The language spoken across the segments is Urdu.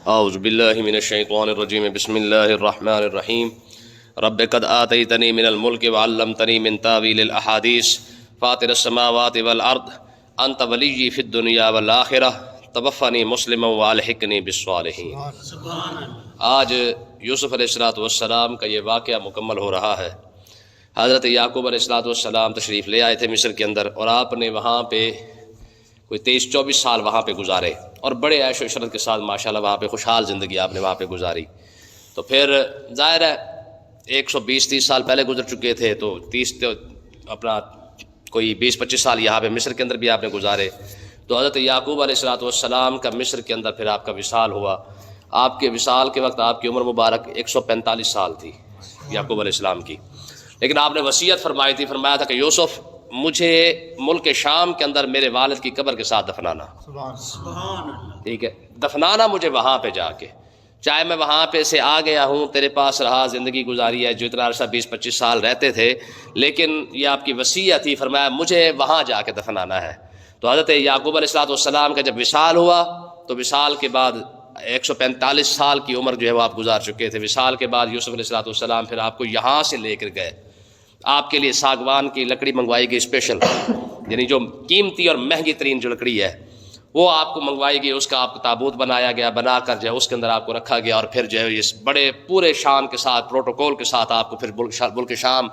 اعوذ باللہ من الشیطان الرجیم بسم اللہ الرحمن الرحیم رب قد آتیتنی من الملک وعلمتنی من تاویل الاحادیث فاطر السماوات والارض انت ولی فی الدنیا والآخرہ توفنی مسلما والحقنی بالصالحین۔ آج یوسف علیہ السلام کا یہ واقعہ مکمل ہو رہا ہے۔ حضرت یعقوب علیہ السلام تشریف لے آئے تھے مصر کے اندر، اور آپ نے وہاں پہ کوئی 23-24 سال وہاں پہ گزارے، اور بڑے عیش و عشرت کے ساتھ ماشاءاللہ وہاں پہ خوشحال زندگی آپ نے وہاں پہ گزاری۔ تو پھر ظاہر ہے 120-30 سال پہلے گزر چکے تھے، تو 30 اپنا کوئی 20-25 سال یہاں پہ مصر کے اندر بھی آپ نے گزارے۔ تو حضرت یعقوب علیہ السلام کا مصر کے اندر پھر آپ کا وصال ہوا۔ آپ کے وصال کے وقت آپ کی عمر مبارک 145 سال تھی یعقوب علیہ السلام کی، لیکن آپ نے وصیت فرمائی تھی، فرمایا تھا کہ یوسف مجھے ملک شام کے اندر میرے والد کی قبر کے ساتھ دفنانا، ٹھیک ہے، دفنانا مجھے وہاں پہ جا کے، چاہے میں وہاں پہ سے آ گیا ہوں، تیرے پاس رہا، زندگی گزاری ہے، جو اتنا عرصہ 20-25 سال رہتے تھے، لیکن یہ آپ کی وصیت تھی، فرمایا مجھے وہاں جا کے دفنانا ہے۔ تو حضرت یعقوب علیہ السلام کا جب وصال ہوا تو وصال کے بعد 145 سال کی عمر جو ہے وہ آپ گزار چکے تھے۔ وصال کے بعد یوسف علیہ السلام پھر آپ کو یہاں سے لے کر گئے، آپ کے لیے ساگوان کی لکڑی منگوائی گئی اسپیشل، یعنی جو قیمتی اور مہنگی ترین جو لکڑی ہے وہ آپ کو منگوائی گئی، اس کا آپ کو تابوت بنایا گیا، بنا کر جو ہے اس کے اندر آپ کو رکھا گیا، اور پھر جو ہے اس بڑے پورے شان کے ساتھ پروٹوکول کے ساتھ آپ کو پھر ملک شام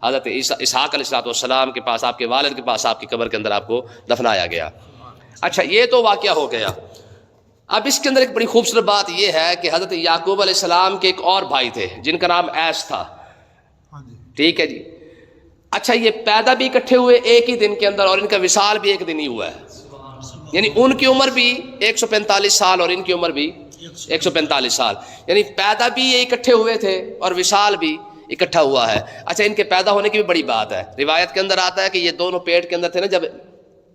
حضرت اسحاق علیہ السلام کے پاس، آپ کے والد کے پاس، آپ کی قبر کے اندر آپ کو دفنایا گیا۔ اچھا، یہ تو واقعہ ہو گیا۔ اب اس کے اندر ایک بڑی خوبصورت بات یہ ہے کہ حضرت یعقوب علیہ السلام کے ایک اور بھائی تھے جن کا نام ایس تھا، ٹھیک ہے جی۔ اچھا، یہ پیدا بھی اکٹھے ہوئے ایک ہی دن کے اندر، اور ان کا وصال بھی ایک دن ہی ہوا ہے، یعنی ان کی عمر بھی 145 سال اور ان کی عمر بھی 145 سال، یعنی پیدا بھی یہ اکٹھے ہوئے تھے اور وصال بھی اکٹھا ہوا ہے۔ اچھا، ان کے پیدا ہونے کی بھی بڑی بات ہے، روایت کے اندر آتا ہے کہ یہ دونوں پیٹ کے اندر تھے نا، جب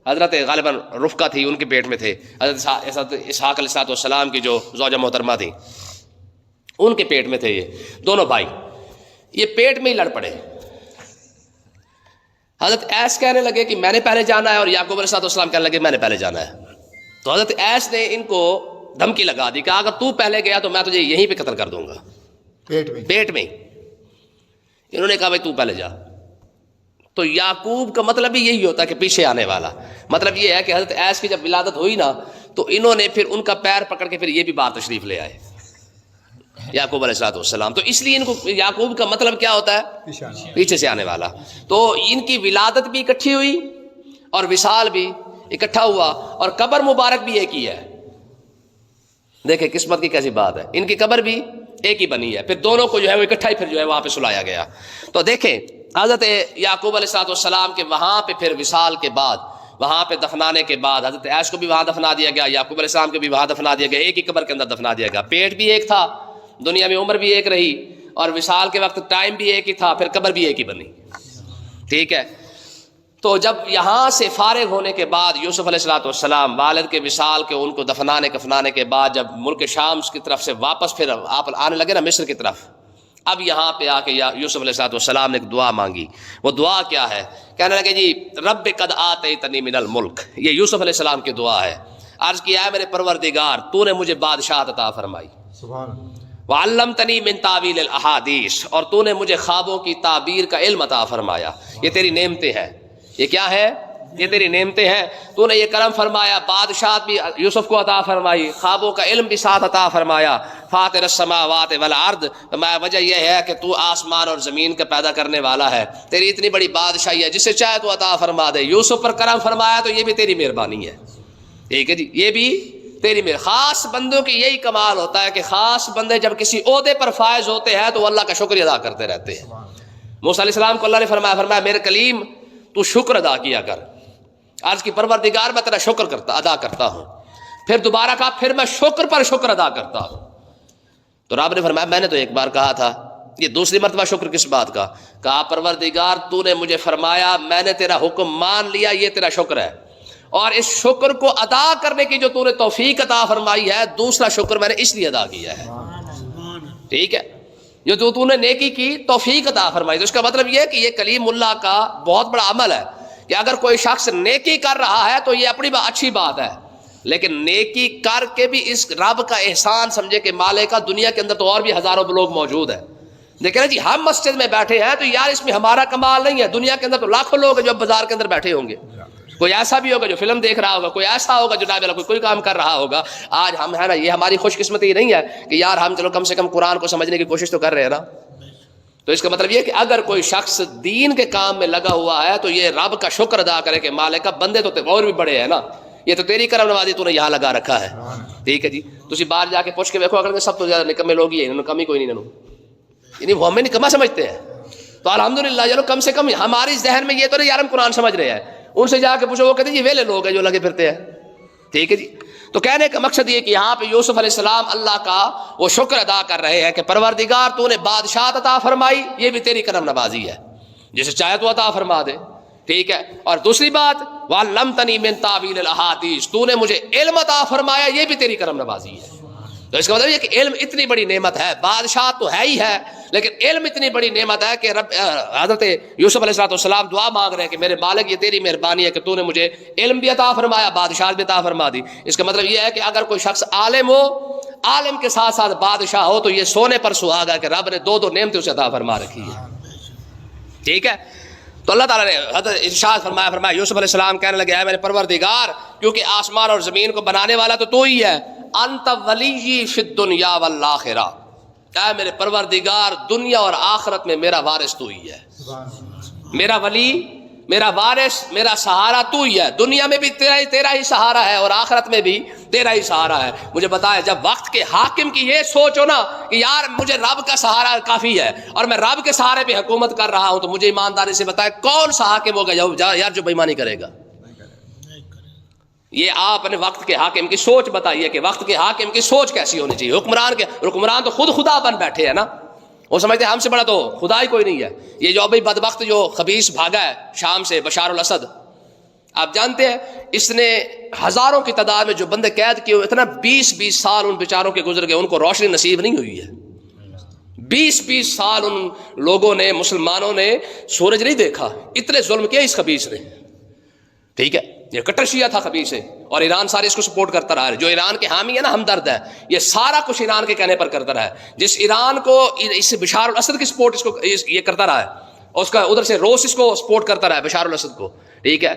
حضرت غالباً رفقہ تھی ان کے پیٹ میں تھے، حضرت اسحاق علیہ السلام کی جو زوجہ محترمہ تھی ان کے پیٹ میں تھے یہ دونوں بھائی، یہ پیٹ میں ہی لڑ پڑے۔ حضرت ایس کہنے لگے کہ میں نے پہلے جانا ہے، اور یعقوب علیہ السلام کہنے لگے میں نے پہلے جانا ہے۔ تو حضرت ایس نے ان کو دھمکی لگا دی کہ اگر تو پہلے گیا تو میں تجھے یہیں پہ قتل کر دوں گا، پیٹ میں۔ انہوں نے کہا بھائی تو پہلے جا۔ تو یعقوب کا مطلب بھی یہی ہوتا ہے کہ پیچھے آنے والا، مطلب یہ ہے کہ حضرت ایس کی جب ولادت ہوئی نا تو انہوں نے پھر ان کا پیر پکڑ کے پھر یہ بھی باہر تشریف لے آئے یعقوب علیہ السلام۔ تو اس لیے ان کو یعقوب کا مطلب کیا ہوتا ہے؟ پیچھے سے آنے والا۔ تو ان کی ولادت بھی اکٹھی ہوئی اور وصال بھی اکٹھا ہوا، اور قبر مبارک بھی ایک ہی ہے۔ دیکھیں قسمت کی کیسی بات ہے، ان کی قبر بھی ایک ہی بنی ہے، پھر دونوں کو جو ہے وہ اکٹھا ہی پھر جو ہے وہاں پہ سلایا گیا۔ تو دیکھیں حضرت یعقوب علیہ السلام کے وہاں پہ پھر وصال کے بعد، وہاں پہ دفنانے کے بعد حضرت ایس کو بھی وہاں دفنا دیا گیا، یعقوب علیہ السلام کو بھی وہاں دفنا دیا گیا، ایک ہی قبر کے اندر دفنا دیا گیا۔ پیٹ بھی ایک تھا، دنیا میں عمر بھی ایک رہی، اور وصال کے وقت ٹائم بھی ایک ہی تھا، پھر قبر بھی ایک ہی بنی، ٹھیک ہے۔ تو جب یہاں سے فارغ ہونے کے بعد یوسف علیہ السلام والد کے وصال کے ان کو دفنانے کفنانے کے بعد جب ملک شام کی طرف سے واپس پھر آپ آنے لگے نا مصر کی طرف، اب یہاں پہ آ کے یوسف علیہ السلام نے ایک دعا مانگی۔ وہ دعا کیا ہے؟ کہنے لگے جی رب قد آتیتنی من الملک، یہ یوسف علیہ السلام کی دعا ہے۔ عرض کیا ہے میرے پروردگار تو نے مجھے بادشاہت عطا فرمائی، وعلمتنی من تاویل الاحادیث، اور تو نے مجھے خوابوں کی تعبیر کا علم عطا فرمایا۔ یہ تیری نعمتیں ہیں، یہ کیا ہے؟ یہ تیری نعمتیں ہیں، تو نے یہ کرم فرمایا، بادشاہت بھی یوسف کو عطا فرمائی، خوابوں کا علم بھی ساتھ عطا فرمایا۔ فاطر السماوات والارض، میں وجہ یہ ہے کہ تو آسمان اور زمین کا پیدا کرنے والا ہے، تیری اتنی بڑی بادشاہی ہے، جسے چاہے تو عطا فرما دے۔ یوسف پر کرم فرمایا تو یہ بھی تیری مہربانی ہے، ٹھیک ہے جی، یہ بھی تیری خاص بندوں کی یہی کمال ہوتا ہے کہ خاص بندے جب کسی عہدے پر فائز ہوتے ہیں تو وہ اللہ کا شکر ادا کرتے رہتے ہیں۔ موسیٰ علیہ السلام کو اللہ نے فرمایا میرے کلیم تو شکر ادا کیا کر۔ عرض کی پروردگار میں تیرا شکر ادا کرتا ہوں۔ پھر دوبارہ کہا پھر میں شکر پر شکر ادا کرتا ہوں۔ تو رب نے فرمایا میں نے تو ایک بار کہا تھا، یہ دوسری مرتبہ شکر کس بات کا؟ کہا پروردگار تو نے مجھے فرمایا، میں نے تیرا حکم مان لیا، یہ تیرا شکر ہے، اور اس شکر کو ادا کرنے کی جو تو نے توفیق عطا فرمائی ہے، دوسرا شکر میں نے اس لیے ادا کیا ہے، ٹھیک ہے، جو تو نے نیکی کی توفیق عطا فرمائی۔ تو اس کا مطلب یہ ہے کہ یہ کلیم اللہ کا بہت بڑا عمل ہے کہ اگر کوئی شخص نیکی کر رہا ہے تو یہ اپنی اچھی بات ہے، لیکن نیکی کر کے بھی اس رب کا احسان سمجھے کہ مالک کا دنیا کے اندر تو اور بھی ہزاروں لوگ موجود ہیں. دیکھیں نا جی ہم مسجد میں بیٹھے ہیں تو یار اس میں ہمارا کمال نہیں ہے, دنیا کے اندر تو لاکھوں لوگ ہیں جو بازار کے اندر بیٹھے ہوں گے. کوئی ایسا بھی ہوگا جو فلم دیکھ رہا ہوگا, کوئی ایسا ہوگا جو نابینا کوئی کام کر رہا ہوگا. آج ہم ہے نا, یہ ہماری خوش قسمتی نہیں ہے کہ یار ہم چلو کم سے کم قرآن کو سمجھنے کی کوشش تو کر رہے ہیں نا. تو اس کا مطلب یہ کہ اگر کوئی شخص دین کے کام میں لگا ہوا ہے تو یہ رب کا شکر ادا کرے کہ مالک کا بندے تو اور بھی بڑے ہیں نا, یہ تو تیری کرم نوازی تو نے یہاں لگا رکھا ہے. ٹھیک ہے جی, تسی باہر جا کے پوچھ کے دیکھو اگر سب تو زیادہ نکمے لوگ ہی ہیں, انہوں نے کمی کوئی نہیں, انہوں یعنی وہ ہمیں نکما سمجھتے ہیں. تو الحمدللہ چلو کم سے کم ہماری ذہن میں یہ تو نہیں یار ہم قرآن سمجھ رہے ہیں. ان سے جا کے پوچھو, وہ کہتے ہیں یہ ویلے لوگ ہیں جو لگے پھرتے ہیں. ٹھیک ہے جی. تو کہنے کا مقصد یہ کہ یہاں پہ یوسف علیہ السلام اللہ کا وہ شکر ادا کر رہے ہیں کہ پروردگار تو نے بادشاہت عطا فرمائی, یہ بھی تیری کرم نوازی ہے, جسے چاہے تو عطا فرما دے. ٹھیک ہے. اور دوسری بات وَعَلَّمْتَنِي مِن تَأْوِيلِ الْأَحَادِيثِ, تو نے مجھے علم عطا فرمایا, یہ بھی تیری کرم نوازی ہے. تو اس کا مطلب یہ کہ علم اتنی بڑی نعمت ہے, بادشاہ تو ہے ہی ہے, لیکن علم اتنی بڑی نعمت ہے کہ رب حضرت یوسف علیہ السلام دعا مانگ رہے ہیں کہ میرے مالک یہ تیری مہربانی ہے کہ تو نے مجھے علم بھی عطا فرمایا, بادشاہت بھی عطا فرما دی. اس کا مطلب یہ ہے کہ اگر کوئی شخص عالم ہو, عالم کے ساتھ ساتھ بادشاہ ہو, تو یہ سونے پر سہاگا کہ رب نے دو نعمتیں اسے عطا فرما رکھی ہے. ٹھیک ہے. تو اللہ تعالیٰ نے حضرت ارشاد فرمایا یوسف علیہ السلام کہنے لگے, اے میرے پروردگار, کیونکہ آسمان اور زمین کو بنانے والا تو ہی ہے, انت ولی فی الدنیا والآخرہ, اے میرے پروردگار دنیا اور آخرت میں میرا وارث تو ہی ہے. میرا ولی, میرا وارث, میرا سہارا تو ہی ہے. دنیا میں بھی تیرا ہی سہارا ہے اور آخرت میں بھی تیرا ہی سہارا ہے. مجھے بتایا جب وقت کے حاکم کی یہ سوچ ہو نا کہ یار مجھے رب کا سہارا کافی ہے اور میں رب کے سہارے پہ حکومت کر رہا ہوں, تو مجھے ایمانداری سے بتایا کون سا حاکم ہوگا یار جو بےمانی کرے گا. یہ آپ نے وقت کے حاکم کی سوچ بتائیے کہ وقت کے حاکم کی سوچ کیسی ہونی چاہیے. حکمران تو خود خدا بن بیٹھے ہیں نا, وہ سمجھتے ہیں ہم سے بڑا تو خدا ہی کوئی نہیں ہے. یہ جو ابھی بدبخت جو خبیث بھاگا ہے شام سے, بشار الاسد, آپ جانتے ہیں اس نے ہزاروں کی تعداد میں جو بندے قید کیے ہوئے, اتنا 20 سال ان بیچاروں کے گزر گئے, ان کو روشنی نصیب نہیں ہوئی ہے. 20 سال ان لوگوں نے, مسلمانوں نے سورج نہیں دیکھا, اتنے ظلم کیا اس خبیث نے. ٹھیک ہے. یہ کٹر شیعہ تھا خبیث سے, اور ایران سارے اس کو سپورٹ کرتا رہا ہے. جو ایران کے حامی ہے نا, ہمدرد ہے, یہ سارا کچھ ایران کے کہنے پر کرتا رہا ہے. جس ایران کو اس بشار الاسد کی سپورٹ اس کو یہ کرتا رہا ہے, اور اس کا ادھر سے روس اس کو سپورٹ کرتا رہا ہے بشار الاسد کو. ٹھیک ہے.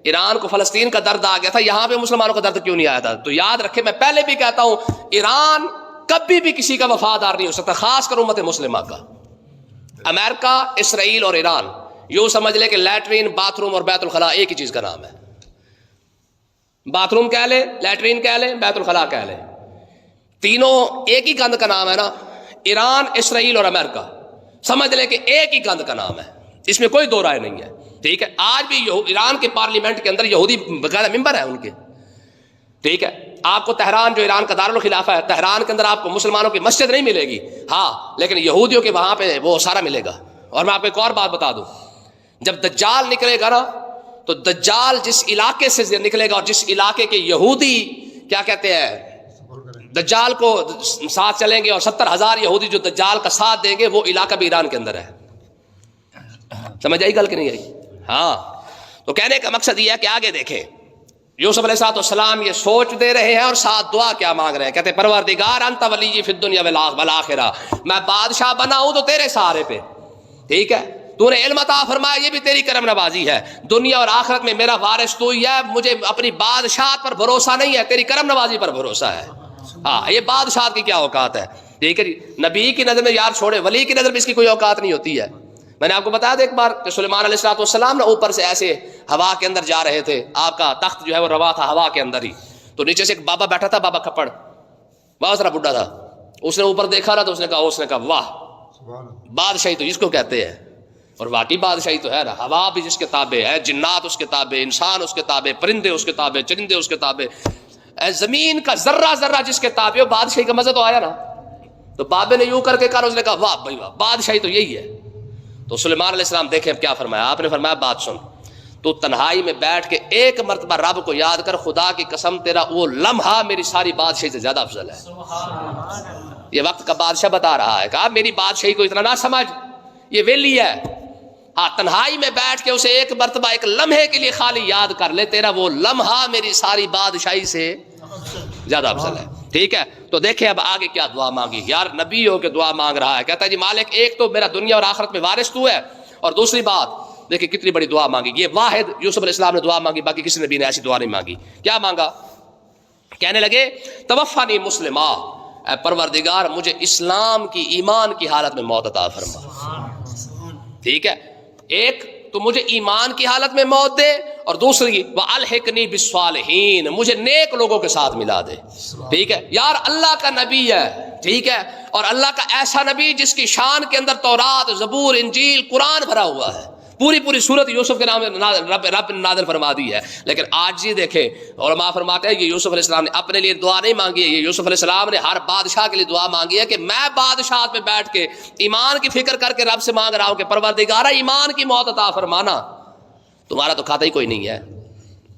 ایران کو فلسطین کا درد آ گیا تھا, یہاں پہ مسلمانوں کا درد کیوں نہیں آیا تھا؟ تو یاد رکھے, میں پہلے بھی کہتا ہوں, ایران کبھی بھی کسی کا وفادار نہیں ہو سکتا, خاص کر امت مسلمہ کا. امریکہ, اسرائیل اور ایران, یوں سمجھ لے کہ لیٹرین, باتھ روم اور بیت الخلاء ایک ہی چیز کا نام ہے. باتھ روم کہہ لے, لیٹرین کہہ لے, بیت الخلاء کہہ لے, تینوں ایک ہی گند کا نام ہے نا. ایران, اسرائیل اور امریکہ, سمجھ لے کہ ایک ہی گند کا نام ہے, اس میں کوئی دو رائے نہیں ہے. ٹھیک ہے. آج بھی ایران کے پارلیمنٹ کے اندر یہودی باقاعدہ ممبر ہیں ان کے. ٹھیک ہے. آپ کو تہران جو ایران کا دارالخلافہ ہے, تہران کے اندر آپ کو مسلمانوں کی مسجد نہیں ملے گی, ہاں, لیکن یہودیوں کے وہاں پہ وہ سارا ملے گا. اور میں آپ کو ایک اور بات بتا دوں, جب دجال نکلے گا نا, تو دجال جس علاقے سے نکلے گا اور جس علاقے کے یہودی کیا کہتے ہیں دجال کو ساتھ چلیں گے, اور 70,000 یہودی جو دجال کا ساتھ دیں گے, وہ علاقہ بھی ایران کے اندر ہے. سمجھ آئی گل کہ نہیں آئی؟ ہاں. تو کہنے کا مقصد یہ ہے کہ آگے دیکھیں, یوسف علیہ السلام یہ سوچ دے رہے ہیں اور ساتھ دعا کیا مانگ رہے ہیں. کہتے ہیں پروردگار انت ولی فی الدنیا والآخرہ, میں بادشاہ بنا ہوں تو تیرے سہارے پہ. ٹھیک ہے. تو نے علم عطا فرمایا, یہ بھی تیری کرم نوازی ہے. دنیا اور آخرت میں میرا وارث تو ہی ہے, مجھے اپنی بادشاہت پر بھروسہ نہیں ہے, تیری کرم نوازی پر بھروسہ ہے. ہاں, یہ بادشاہت کی کیا اوقات ہے. ٹھیک ہے جی. نبی کی نظر میں یار چھوڑے, ولی کی نظر میں اس کی کوئی اوقات نہیں ہوتی ہے. میں نے آپ کو بتایا تھا ایک بار کہ سلیمان علیہ السلام نے اوپر سے ایسے ہوا کے اندر جا رہے تھے, آپ کا تخت جو ہے وہ روا تھا ہوا کے اندر ہی, تو نیچے سے ایک بابا بیٹھا تھا, بابا کھپڑ, بہت سارا بڈھا تھا. اس نے اوپر دیکھا نا, تو اس نے کہا واہ, بادشاہی تو جس کو کہتے ہیں, اور واقعی بادشاہی تو ہے نا. ہوا بھی جس کے تابع ہے, جنات اس کے تابع, انسان اس کے تابع, پرندے اس کے تابع, چرندے اس کے تابع, زمین کا ذرہ ذرہ جس کے تابع ہو. بادشاہی کا مزہ تو آیا نا. تو بابے نے یوں کر کے کہا, اس نے کہا واہ بھائی واہ, بادشاہی تو یہی ہے. تو سلیمان علیہ السلام دیکھیں کیا فرمایا. آپ نے فرمایا بات سن, تو تنہائی میں بیٹھ کے ایک مرتبہ رب کو یاد کر, خدا کی قسم تیرا وہ لمحہ میری ساری بادشاہی سے زیادہ افضل ہے. یہ وقت کا بادشاہ بتا رہا ہے, کہا میری بادشاہی کو اتنا نہ سمجھ, یہ ویلی ہے. ہاں, تنہائی میں بیٹھ کے اسے ایک مرتبہ ایک لمحے کے لیے خالی یاد کر لے, تیرا وہ لمحہ میری ساری بادشاہی سے زیادہ افضل ہے. ٹھیک ہے, تو دیکھیں اب آگے کیا دعا مانگی. یار نبی ہو کے دعا مانگ رہا ہے, کہتا ہے جی مالک ایک تو میرا دنیا اور آخرت میں وارث تو ہے, اور دوسری بات دیکھیں کتنی بڑی دعا مانگی. یہ واحد یوسف علیہ السلام نے دعا مانگی, باقی کسی نبی نے ایسی دعا نہیں مانگی. کیا مانگا؟ کہنے لگے توفانی مسلمہ, اے پروردگار مجھے اسلام کی, ایمان کی حالت میں موت عطا فرما. ٹھیک ہے, ایک تو مجھے ایمان کی حالت میں موت دے, اور دوسری وَأَلْحِقْنِي بِالصَّالِحِينَ, مجھے نیک لوگوں کے ساتھ ملا دے. ٹھیک ہے یار, اللہ کا نبی ہے, ٹھیک ہے, اور اللہ کا ایسا نبی جس کی شان کے اندر تورات, زبور, انجیل, قرآن بھرا ہوا ہے, پوری صورت یوسف کے نام رب نے نازل فرما دی ہے. لیکن آج یہ دیکھیں علماء فرماتے ہیں کہ یوسف علیہ السلام نے اپنے لیے دعا نہیں مانگی ہے, یہ یوسف علیہ السلام نے ہر بادشاہ کے لیے دعا مانگی ہے کہ میں بادشاہت میں بیٹھ کے ایمان کی فکر کر کے رب سے مانگ رہا ہوں کہ پروردگارہ ایمان کی موت عطا فرمانا, تمہارا تو کھاتا ہی کوئی نہیں ہے.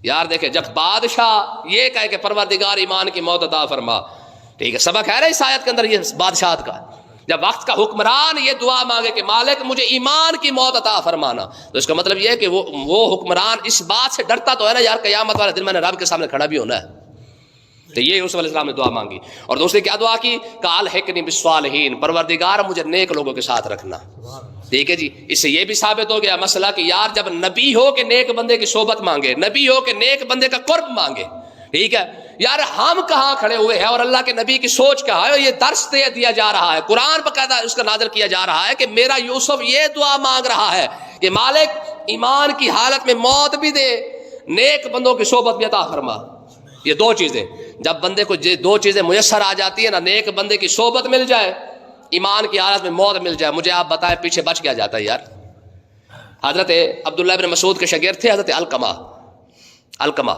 یار دیکھیں جب بادشاہ یہ کہے کہ پروردگار ایمان کی موت عطا فرما, ٹھیک ہے, سبق ہے نا اس آیت کے اندر یہ بادشاہت کا. جب وقت کا حکمران یہ دعا مانگے کہ مالک مجھے ایمان کی موت عطا فرمانا, تو اس کا مطلب یہ ہے کہ وہ حکمران اس بات سے ڈرتا تو ہے نا یار قیامت والے دن میں نے رب کے سامنے کھڑا بھی ہونا ہے. تو یہ یوسف علیہ السلام نے دعا مانگی. اور دوسری کیا دعا کی؟ الحقنی بالصالحین, پروردگار مجھے نیک لوگوں کے ساتھ رکھنا. ٹھیک ہے جی, اس سے یہ بھی ثابت ہو گیا مسئلہ کہ یار جب نبی ہو کہ نیک بندے کی صحبت مانگے, نبی ہو کہ نیک بندے کا قرب مانگے. ٹھیک ہے یار, ہم کہاں کھڑے ہوئے ہیں اور اللہ کے نبی کی سوچ کیا ہے, یہ درس دیا جا رہا ہے, قرآن باقاعدہ اس کا نازل کیا جا رہا ہے کہ میرا یوسف یہ دعا مانگ رہا ہے کہ مالک ایمان کی حالت میں موت بھی دے, نیک بندوں کی صحبت بھی عطا فرما. یہ دو چیزیں, جب بندے کو یہ دو چیزیں میسر آ جاتی ہیں نا, نیک بندے کی صحبت مل جائے, ایمان کی حالت میں موت مل جائے, مجھے آپ بتائیں پیچھے بچ کیا جاتا ہے یار. حضرت عبداللہ بن مسعود کے شاگرد تھے حضرت علقمہ,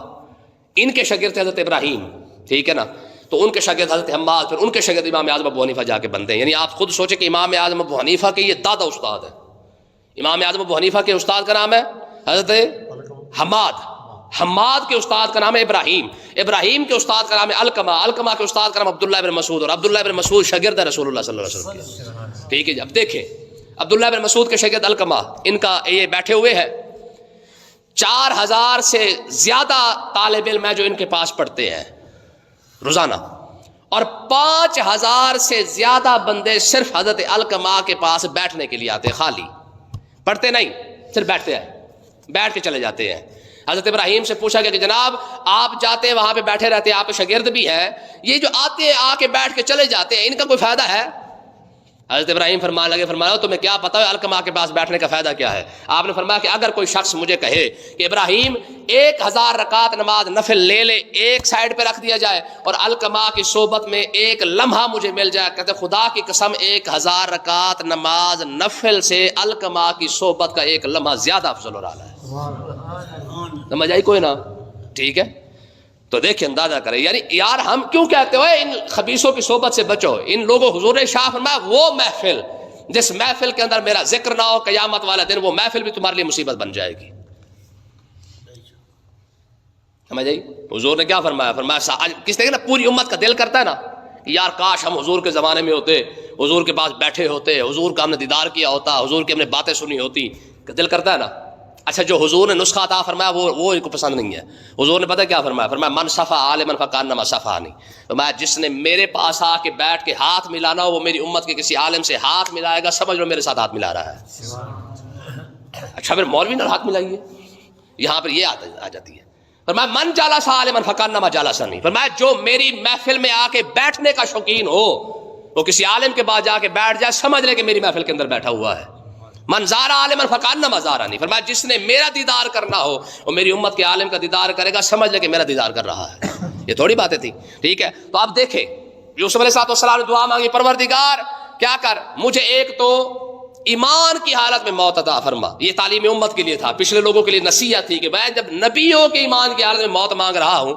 ان کے شاگرد تھے حضرت ابراہیم. ٹھیک ہے نا, تو ان کے شاگرد حضرت حماد, پھر ان کے شاگرد امام اعظم ابو حنیفہ جا کے بنتے ہیں. یعنی آپ خود سوچیں کہ امام اعظم ابو حنیفہ کے یہ دادا استاد ہے. امام اعظم ابو حنیفہ کے استاد کا نام ہے حضرت حماد کے استاد کا نام ہے ابراہیم کے استاد کا نام ہے علقمہ کے استاد کا نام عبداللہ بن مسعود, اور عبداللہ بن مسعود شاگرد ہے رسول اللہ صلی اللہ علیہ وسلم کے. ٹھیک ہے جی, اب دیکھیں عبداللہ بن مسعود کے شاگرد علقمہ, ان کا یہ بیٹھے ہوئے ہیں, 4000 سے زیادہ طالب علم ہیں جو ان کے پاس پڑھتے ہیں روزانہ, اور 5000 سے زیادہ بندے صرف حضرت علقمہ کے پاس بیٹھنے کے لیے آتے ہیں, خالی پڑھتے نہیں, صرف بیٹھتے ہیں, بیٹھ کے چلے جاتے ہیں. حضرت ابراہیم سے پوچھا گیا کہ جناب آپ جاتے ہیں وہاں پہ بیٹھے رہتے ہیں, آپ کے شاگرد بھی ہیں, یہ جو آتے ہیں آ کے بیٹھ کے چلے جاتے ہیں, ان کا کوئی فائدہ ہے؟ حضرت ابراہیم فرمانے لگے, فرمایا تمہیں کیا پتا ہے علقمہ کے پاس بیٹھنے کا فائدہ کیا ہے؟ آپ نے فرمایا کہ اگر کوئی شخص مجھے کہے کہ ابراہیم 1000 رکعت نماز نفل لے لے, ایک سائڈ پہ رکھ دیا جائے, اور علقمہ کی صحبت میں ایک لمحہ مجھے مل جائے, کہتے خدا کی قسم 1000 رکعت نماز نفل سے علقمہ کی صحبت کا ایک لمحہ زیادہ افضل ہو رہا ہے. سمجھ آئی کوئی نا؟ ٹھیک ہے, تو دیکھیں اندازہ کریں. یعنی یار ہم کیوں کہتے ہو ان خبیثوں کی صحبت سے بچو, ان لوگوں حضور نے شاہ فرمایا وہ محفل جس محفل کے اندر میرا ذکر نہ ہو قیامت والا دن, وہ محفل بھی تمہارے لیے مصیبت بن جائے گی. سمجھ آئی؟ حضور نے کیا فرمایا, فرمایا کس طرح نا پوری امت کا دل کرتا ہے نا کہ یار کاش ہم حضور کے زمانے میں ہوتے, حضور کے پاس بیٹھے ہوتے, حضور کا ہم نے دیدار کیا ہوتا, حضور کی ہم نے باتیں سنی ہوتی, دل کرتا ہے نا. اچھا جو حضور نے نسخہ عطا فرمایا وہ ان کو پسند نہیں ہے. حضور نے پتہ کیا فرمایا, فرمایا من صفا عالما فکانما صفانی, فرمایا جس نے میرے پاس آ کے بیٹھ کے ہاتھ ملانا ہو وہ میری امت کے کسی عالم سے ہاتھ ملائے گا, سمجھ لو میرے ساتھ ہاتھ ملا رہا ہے. اچھا پھر مولوی نال ہاتھ ملائیے, یہاں پر یہ آ جاتی ہے. فرمایا من جالس عالما فکانما جالسنی, فرمایا جو میری محفل میں آ کے بیٹھنے کا شوقین ہو وہ کسی عالم کے پاس جا کے بیٹھ جائے, سمجھ لے کہ میری محفل کے اندر بیٹھا ہوا ہے. من زار عالما فکانما زارنی, فرمایا جس نے میرا دیدار کرنا ہو وہ میری امت کے عالم کا دیدار کرے گا, سمجھ لے کہ میرا دیدار کر رہا ہے. یہ تھوڑی باتیں تھی. ٹھیک ہے, تو آپ دیکھیں یوسف علیہ السلام نے دعا مانگی, پروردگار کیا کر مجھے ایک تو ایمان کی حالت میں موت عطا فرما. یہ تعلیم امت کے لیے تھا, پچھلے لوگوں کے لیے نصیحت تھی کہ میں جب نبیوں کے ایمان کی حالت میں موت مانگ رہا ہوں,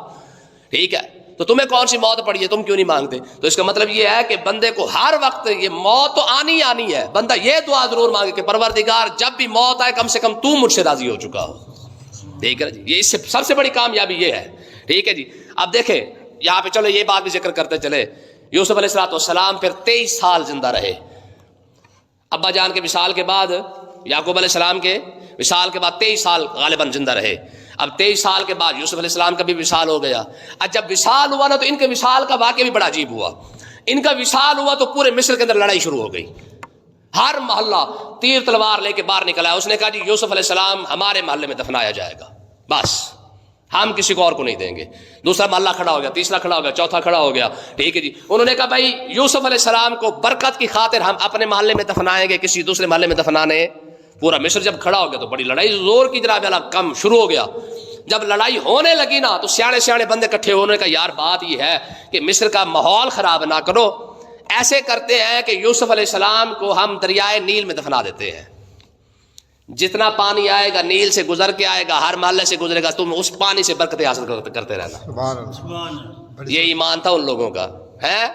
ٹھیک ہے, تو تمہیں کون سی موت پڑی ہے, تم کیوں نہیں مانگتے؟ تو اس کا مطلب یہ ہے کہ بندے کو ہر وقت یہ موت تو آنی ہے, بندہ یہ دعا ضرور مانگے کہ پروردگار جب بھی موت آئے کم سے کم تو مجھ سے راضی ہو چکا ہو. ٹھیک ہے جی, یہ اس سے سب سے بڑی کامیابی یہ ہے. ٹھیک ہے جی, اب دیکھیں یہاں پہ چلو یہ بات بھی ذکر کرتے چلے, یوسف علیہ السلام پھر 23 سال زندہ رہے. ابا جان کے وصال کے بعد, یعقوب علیہ السلام کے وصال کے بعد 23 سال غالباً زندہ رہے. اب 23 سال کے بعد یوسف علیہ السلام کا بھی وصال ہو گیا. اب جب وصال ہوا نا تو ان کے وصال کا واقعہ بھی بڑا عجیب ہوا. ان کا وصال ہوا تو پورے مصر کے اندر لڑائی شروع ہو گئی. ہر محلہ تیر تلوار لے کے باہر نکلا. اس نے کہا جی یوسف علیہ السلام ہمارے محلے میں دفنایا جائے گا, بس ہم کسی کو اور کو نہیں دیں گے. دوسرا محلہ کھڑا ہو گیا, تیسرا کھڑا ہو گیا, چوتھا کھڑا ہو گیا. ٹھیک ہے جی. انہوں نے کہا بھائی یوسف علیہ السلام کو برکت کی خاطر ہم اپنے محلے میں دفنائیں گے, کسی دوسرے محلے میں دفنانے. پورا مصر جب کھڑا ہو گیا تو بڑی لڑائی زور کی جناب کم شروع ہو گیا. جب لڑائی ہونے لگی نا تو سیانے سیانے بندے اکٹھے ہونے کا یار بات یہ ہے کہ مصر کا ماحول خراب نہ کرو, ایسے کرتے ہیں کہ یوسف علیہ السلام کو ہم دریائے نیل میں دفنا دیتے ہیں. جتنا پانی آئے گا نیل سے گزر کے آئے گا, ہر محلے سے گزرے گا, تم اس پانی سے برکتیں حاصل کرتے رہنا. یہ ایمان تھا ان لوگوں کا ہے.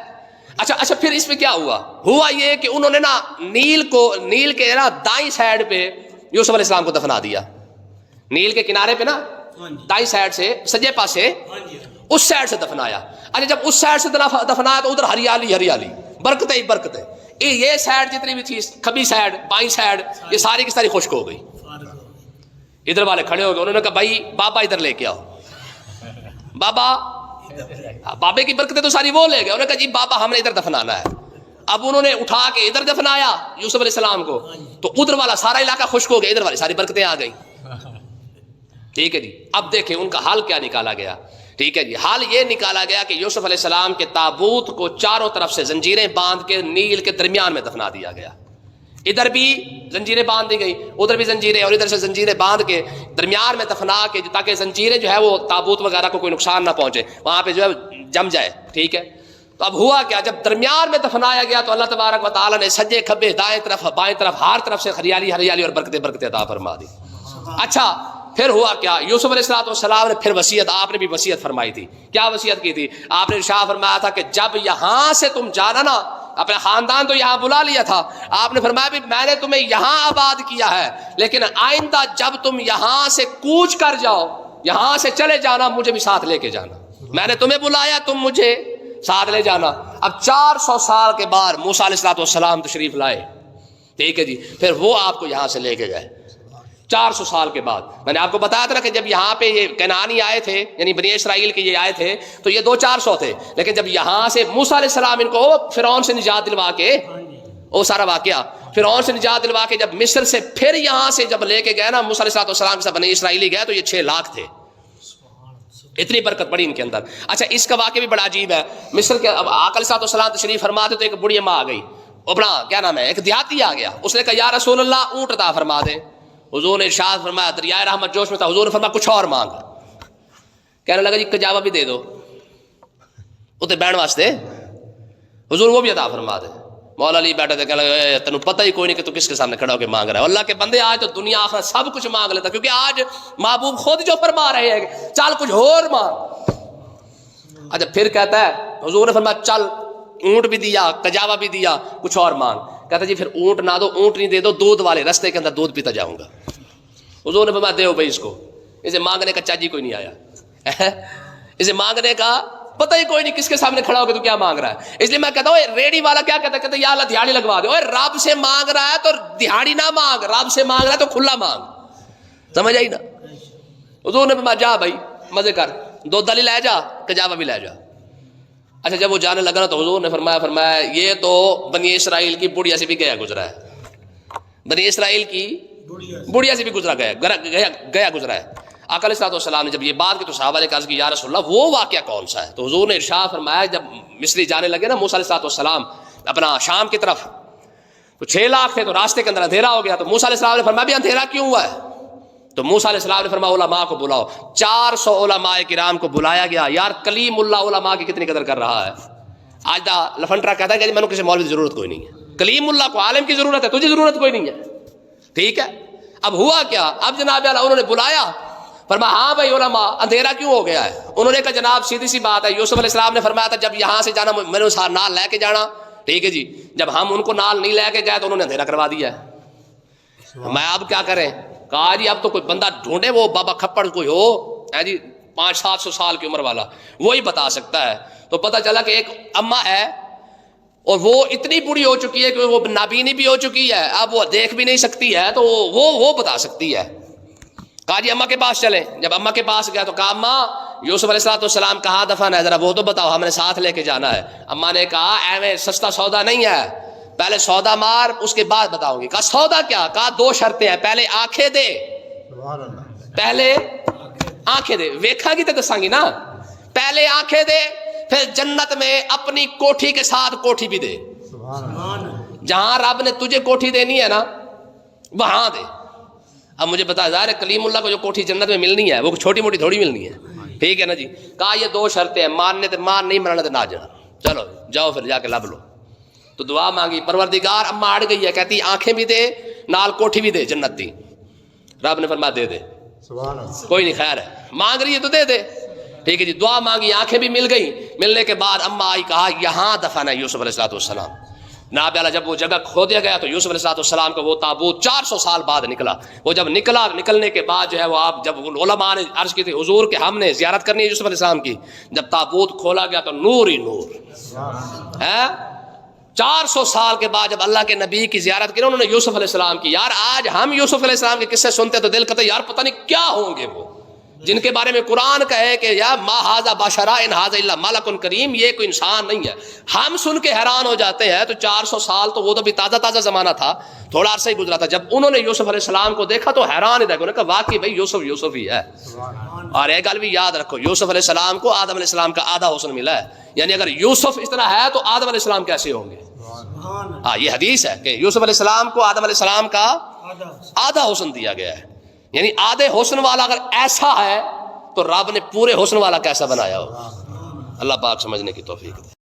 اچھا پھر اس میں کیا ہوا یہ کہ انہوں نے نا نیل کے نا دائیں سائڈ پہ یوسف علیہ السلام کو دفنا دیا. نیل کے کنارے پہ نا دائیں سائڈ سے سجے پاسے اس سائڈ سے دفنایا. اچھا جب اس سائڈ سے دفنایا تو ادھر ہریالی ہریالی, برکتیں ہی برکتیں. یہ سائڈ جتنی بھی تھی, کھبی سائڈ, بائیں سائڈ, یہ ساری کی ساری خشک ہو گئی. ادھر والے کھڑے ہو گئے. انہوں نے کہا بھائی بابا ادھر لے کے آؤ. بابے کی برکتیں تو ساری وہ لے گئے. انہوں نے کہا جی بابا ہم نے ادھر دفنانا ہے. اب انہوں نے اٹھا کے ادھر دفنایا یوسف علیہ السلام کو, تو ادھر والا سارا علاقہ خشک ہو گیا, ادھر والی ساری برکتیں آ گئی. ٹھیک ہے جی. اب دیکھیں ان کا حال کیا نکالا گیا. ٹھیک ہے جی. حال یہ نکالا گیا کہ یوسف علیہ السلام کے تابوت کو چاروں طرف سے زنجیریں باندھ کے نیل کے درمیان میں دفنا دیا گیا. ادھر بھی زنجیریں باندھ دی گئی, ادھر بھی زنجیریں, اور ادھر سے زنجیریں باندھ کے درمیان میں دفنا کے, تاکہ زنجیریں جو ہے وہ تابوت وغیرہ کو کوئی نقصان نہ پہنچے, وہاں پہ جو ہے جم جائے. ٹھیک ہے. تو اب ہوا کیا, جب درمیان میں دفنایا گیا تو اللہ تبارک و تعالیٰ نے سجے کھبے دائیں طرف بائیں طرف ہر طرف سے ہریالی ہریالی اور برکتیں عطا فرما دی. اچھا پھر ہوا کیا, یوسف علیہ السلام نے پھر وصیت, آپ نے بھی وصیت فرمائی تھی. کیا وصیت کی تھی آپ نے؟ ارشاد فرمایا تھا کہ جب یہاں سے تم جانا نا, اپنا خاندان تو یہاں بلا لیا تھا, آپ نے فرمایا بھی میں نے تمہیں یہاں آباد کیا ہے, لیکن آئندہ جب تم یہاں سے کوچ کر جاؤ, یہاں سے چلے جانا, مجھے بھی ساتھ لے کے جانا. میں نے تمہیں بلایا, تم مجھے ساتھ لے جانا. اب 400 سال کے بعد موسیٰ علیہ السلام تشریف لائے. ٹھیک ہے جی. پھر وہ آپ کو یہاں سے لے کے گئے 400 سال کے بعد. میں نے آپ کو بتایا تھا کہ جب یہاں پہ یہ کنعانی آئے تھے, یعنی بنی اسرائیل کے یہ آئے تھے, تو یہ 200-400 تھے, لیکن جب یہاں سے موسیٰ علیہ السلام ان کو فرعون سے نجات دلوا کے, وہ سارا واقعہ فرعون سے نجات دلوا کے جب مصر سے پھر یہاں سے جب لے کے گئے نا موسیٰ علیہ السلام کے ساتھ بنی اسرائیلی گئے, تو یہ 6 لاکھ تھے. اتنی برکت پڑی ان کے اندر. اچھا اس کا واقعہ بھی بڑا عجیب ہے. مصر کے آقا علیہ السلام تشریف فرما تھے, تو ایک بڑھی ماں آ گئی, اپنا کیا نام ہے, ایک دیہاتی آ گیا. اس نے کہا یا رسول اللہ اونٹ عطا فرما دیں. حضور نے ارشاد فرمایا, دریائے رحمت جوش میں تھا, حضور نے فرمایا کچھ اور مانگ. کہنے لگا جی کجاوا بھی دے دو اتنے بہن واسطے. حضور وہ بھی عطا فرما دے. مولا علی بیٹھے تھے, کہنے لگا تینوں پتہ ہی کوئی نہیں کہ تو کس کے سامنے کھڑا ہو کے مانگ رہا ہے. اللہ کے بندے آج تو دنیا آخرت سب کچھ مانگ لیتا, کیونکہ آج محبوب خود جو فرما رہے ہیں چل کچھ اور مانگ. اچھا پھر کہتا ہے, حضور نے فرمایا چل اونٹ بھی دیا, کجاوا بھی دیا, کچھ اور مانگ. کہتا جی پھر اونٹ نہ دو, اونٹ نہیں دے دو, دودھ والے رستے کے اندر دودھ پیتا جاؤں گا. حضور نے فرمایا دیو بھائی اس کو, اسے مانگنے کا چاجی کوئی نہیں آیا, اسے مانگنے کا پتہ ہی کوئی نہیں کس کے سامنے کھڑا ہو کے تو کیا مانگ رہا ہے. اس لیے میں کہتا ہوں ریڈی والا کیا کہتا ہے, کہتا ہے یا اللہ دہاڑی لگوا دے. رب سے مانگ رہا ہے تو دہاڑی نہ مانگ, رب سے مانگ رہا ہے تو کھلا مانگ. سمجھ آئی نا. حضور نے فرمایا جا بھائی مزے کر, دودھ دلی لے جا, کجاوا بھی لے جا. اچھا جب وہ جانے لگا نا تو حضور نے فرمایا یہ تو بنی اسرائیل کی بڑھیا سے بھی گزرا ہے, بنی اسرائیل کی بڑھیا سے بھی گیا گزرا ہے. آقا علیہ السلام نے جب یہ بات کی تو صحابہ نے کہا کہ یا رسول اللہ وہ واقعہ کون سا ہے. تو حضور نے ارشاد فرمایا جب مصری جانے لگے نا موسیٰ علیہ السلام اپنا شام کی طرف, تو 6 لاکھ تھے, تو راستے کے اندر اندھیرا ہو گیا. تو موسیٰ علیہ السلام نے فرمایا بھی اندھیرا کیوں ہوا ہے؟ تو موسیٰ علیہ السلام نے فرمایا علماء کو بلاؤ. 400 علماء کرام کو بلایا گیا. یار کلیم اللہ علماء کی کتنی قدر کر رہا ہے. آج دا لفنٹرا کہتا ہے کہ میں نے کسی مولوی کی ضرورت کوئی نہیں ہے, کلیم اللہ کو عالم کی ضرورت ہے, تجھے ضرورت کوئی نہیں ہے. ٹھیک ہے. اب ہوا کیا, اب جناب انہوں نے بلایا, فرمایا ہاں بھائی علماء اندھیرا کیوں ہو گیا ہے؟ انہوں نے کہا جناب سیدھی سی بات ہے, یوسف علیہ السلام نے فرمایا تھا جب یہاں سے جانا میں نے نال لے کے جانا. ٹھیک ہے جی. جب ہم ان کو نال نہیں لے کے گئے تو انہوں نے اندھیرا کروا دیا ہے. میں اب کیا کریں؟ کہا جی اب تو کوئی بندہ ڈھونڈے, وہ بابا کھپڑ کوئی ہو جی 500-700 سال کی عمر والا, وہی بتا سکتا ہے. تو پتہ چلا کہ ایک اماں ہے اور وہ اتنی بری ہو چکی ہے کہ وہ نابینی بھی ہو چکی ہے, اب وہ دیکھ بھی نہیں سکتی ہے, تو وہ بتا سکتی ہے. کہا جی اماں کے پاس چلیں. جب اماں کے پاس گیا تو کہا اماں یوسف علیہ السلام کہاں دفن ہے، ذرا وہ تو بتاؤ، ہم نے ساتھ لے کے جانا ہے. اماں نے کہا ایویں سستا سودا نہیں ہے، پہلے سودا مار اس کے بعد بتاؤں گی. کہا سودا کیا؟ کہا دو شرطیں ہیں، پہلے آنکھیں دے، پہلے آنکھیں دے، ویکھا گی تو دساں گی نا. پہلے آنکھیں دے، پھر جنت میں اپنی کوٹھی کے ساتھ کوٹھی بھی دے. جہاں رب نے تجھے کوٹھی دینی ہے نا وہاں دے. اب مجھے بتا، ظاہر ہے کلیم اللہ کو جو کوٹھی جنت میں ملنی ہے وہ چھوٹی موٹی تھوڑی ملنی ہے، ٹھیک ہے نا جی. کہا یہ دو شرطیں ہیں، ماننے تے مان، نہیں مننے تے نہ جا. چلو جاؤ پھر جا کے لب لو. تو دعا مانگی، پروردگار اماں اڑ گئی ہے، کہتی آنکھیں بھی دے نال کوٹھی بھی دے جنت دی. رب نے فرمایا دے دے، کوئی نہیں خیر ہے، مانگ رہی ہے تو دے دے. ٹھیک ہے جی، دعا مانگی، آنکھیں بھی مل گئی. ملنے کے بعد اماں آئی، کہا یہاں دفن ہے یوسف علیہ السلام. جناب اعلیٰ جب وہ جگہ کھودیا گیا تو یوسف علیہ السلام کا وہ تابوت 400 سال بعد نکلا. وہ جب نکلا، نکلنے کے بعد جو ہے وہ آپ جب علماء نے عرض کی تھی حضور کہ ہم نے زیارت کرنی ہے یوسف علیہ السلام کی، جب تابوت کھولا گیا تو نور ہی نور ہے. 400 سال کے بعد جب اللہ کے نبی کی زیارت کی انہوں نے یوسف علیہ السلام کی. یار آج ہم یوسف علیہ السلام کے قصے سنتے تو دل کہتا ہے یار پتہ نہیں کیا ہوں گے وہ، جن کے بارے میں قرآن کہے کہ یا ما ھذا بشرا ان ھذا الا ملک کریم، یہ کوئی انسان نہیں ہے. ہم سن کے حیران ہو جاتے ہیں. تو 400 سال تو وہ تو بھی تازہ تازہ زمانہ تھا، تھوڑا عرصہ ہی گزرا تھا. جب انہوں نے یوسف علیہ السلام کو دیکھا تو حیران ہی رہ گئے. انہوں نے کہا واقعی بھائی یوسف ہی ہے. اور ایک گل بھی یاد رکھو، یوسف علیہ السلام کو آدم علیہ السلام کا آدھا حسن ملا ہے. یعنی اگر یوسف اس طرح ہے تو آدم علیہ السلام کیسے ہوں گے؟ ہاں یہ حدیث ہے کہ یوسف علیہ السلام کو آدم علیہ السلام کا آدھا حسن دیا گیا ہے. یعنی آدھے حسن والا اگر ایسا ہے تو رب نے پورے حسن والا کیسا بنایا ہو. اللہ پاک سمجھنے کی توفیق دے.